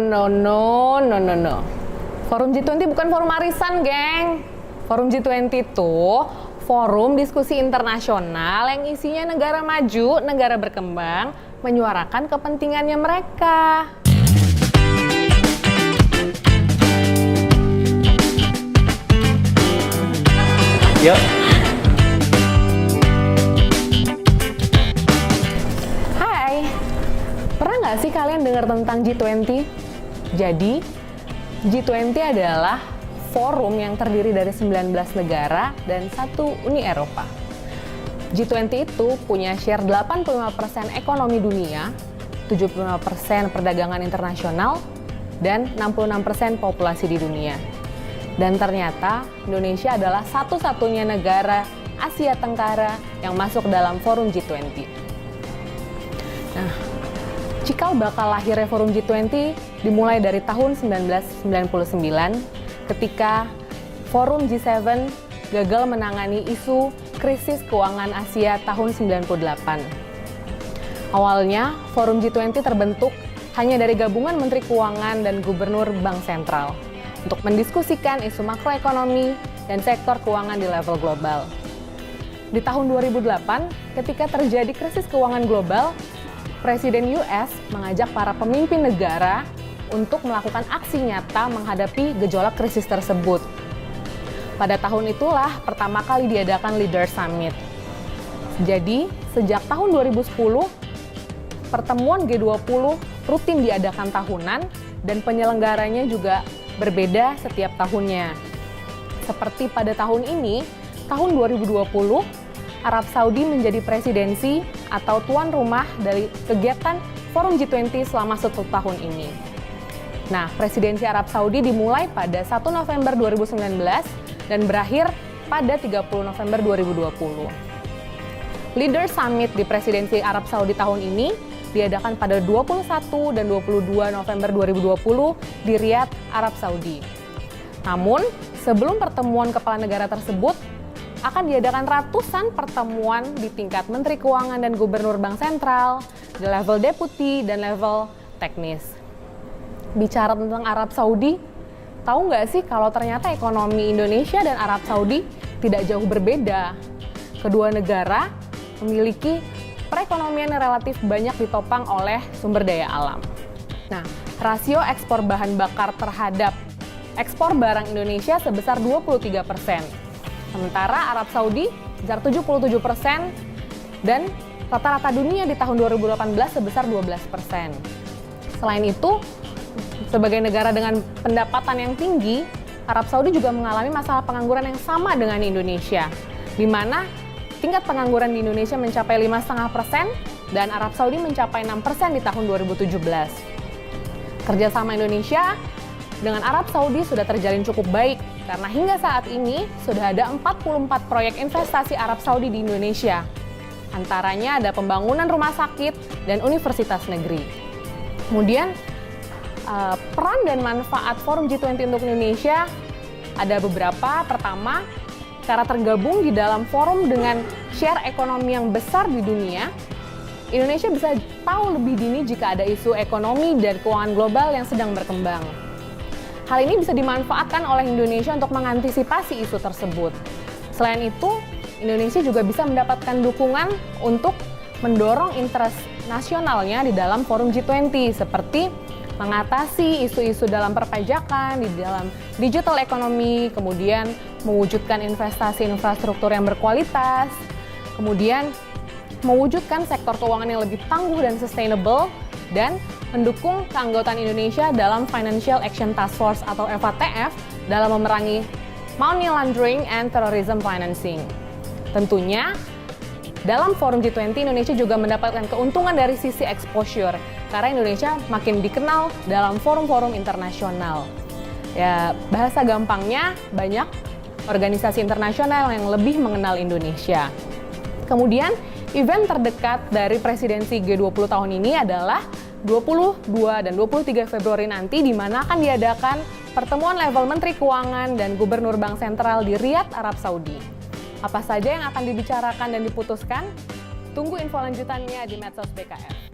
no. Forum G20 bukan forum arisan, geng. Forum G20 itu forum diskusi internasional yang isinya negara maju, negara berkembang, menyuarakan kepentingannya mereka. Yuk. Hai, pernah nggak sih kalian dengar tentang G20? Jadi, G20 adalah forum yang terdiri dari 19 negara dan 1 Uni Eropa. G20 itu punya share 85% ekonomi dunia, 75% perdagangan internasional, dan 66% populasi di dunia. Dan ternyata Indonesia adalah satu-satunya negara Asia Tenggara yang masuk dalam forum G20. Nah, cikal bakal lahirnya forum G20 dimulai dari tahun 1999 ketika forum G7 gagal menangani isu krisis keuangan Asia tahun 98. Awalnya, forum G20 terbentuk hanya dari gabungan Menteri Keuangan dan Gubernur Bank Sentral untuk mendiskusikan isu makroekonomi dan sektor keuangan di level global. Di tahun 2008, ketika terjadi krisis keuangan global, Presiden US mengajak para pemimpin negara untuk melakukan aksi nyata menghadapi gejolak krisis tersebut. Pada tahun itulah pertama kali diadakan Leaders Summit. Jadi, sejak tahun 2010, pertemuan G20 rutin diadakan tahunan dan penyelenggaranya juga berbeda setiap tahunnya. Seperti pada tahun ini, tahun 2020, Arab Saudi menjadi presidensi atau tuan rumah dari kegiatan Forum G20 selama 1 tahun ini. Nah, presidensi Arab Saudi dimulai pada 1 November 2019 dan berakhir pada 30 November 2020. Leaders Summit di presidensi Arab Saudi tahun ini diadakan pada 21 dan 22 November 2020 di Riyadh, Arab Saudi. Namun, sebelum pertemuan kepala negara tersebut, akan diadakan ratusan pertemuan di tingkat Menteri Keuangan dan Gubernur Bank Sentral, di level deputi dan level teknis. Bicara tentang Arab Saudi, tahu nggak sih kalau ternyata ekonomi Indonesia dan Arab Saudi tidak jauh berbeda? Kedua negara memiliki perekonomian yang relatif banyak ditopang oleh sumber daya alam. Nah, rasio ekspor bahan bakar terhadap ekspor barang Indonesia sebesar 23%. Sementara Arab Saudi sebesar 77% dan rata-rata dunia di tahun 2018 sebesar 12%. Selain itu, sebagai negara dengan pendapatan yang tinggi, Arab Saudi juga mengalami masalah pengangguran yang sama dengan Indonesia, di mana tingkat pengangguran di Indonesia mencapai 5,5% dan Arab Saudi mencapai 6% di tahun 2017. Kerjasama Indonesia dengan Arab Saudi sudah terjalin cukup baik karena hingga saat ini sudah ada 44 proyek investasi Arab Saudi di Indonesia. Antaranya ada pembangunan rumah sakit dan universitas negeri. Kemudian peran dan manfaat Forum G20 untuk Indonesia ada beberapa. Pertama, karena tergabung di dalam forum dengan share ekonomi yang besar di dunia, Indonesia bisa tahu lebih dini jika ada isu ekonomi dan keuangan global yang sedang berkembang. Hal ini bisa dimanfaatkan oleh Indonesia untuk mengantisipasi isu tersebut. Selain itu, Indonesia juga bisa mendapatkan dukungan untuk mendorong interest nasionalnya di dalam forum G20, seperti mengatasi isu-isu dalam perpajakan, di dalam digital economy, kemudian mewujudkan investasi infrastruktur yang berkualitas, kemudian mewujudkan sektor keuangan yang lebih tangguh dan sustainable, dan mendukung keanggotaan Indonesia dalam Financial Action Task Force atau FATF dalam memerangi money laundering and terrorism financing. Tentunya, dalam forum G20, Indonesia juga mendapatkan keuntungan dari sisi exposure, karena Indonesia makin dikenal dalam forum-forum internasional. Ya, bahasa gampangnya, banyak organisasi internasional yang lebih mengenal Indonesia. Kemudian, event terdekat dari presidensi G20 tahun ini adalah 22 dan 23 Februari nanti, di mana akan diadakan pertemuan level Menteri Keuangan dan Gubernur Bank Sentral di Riyadh, Arab Saudi. Apa saja yang akan dibicarakan dan diputuskan? Tunggu info lanjutannya di Medsos BKF.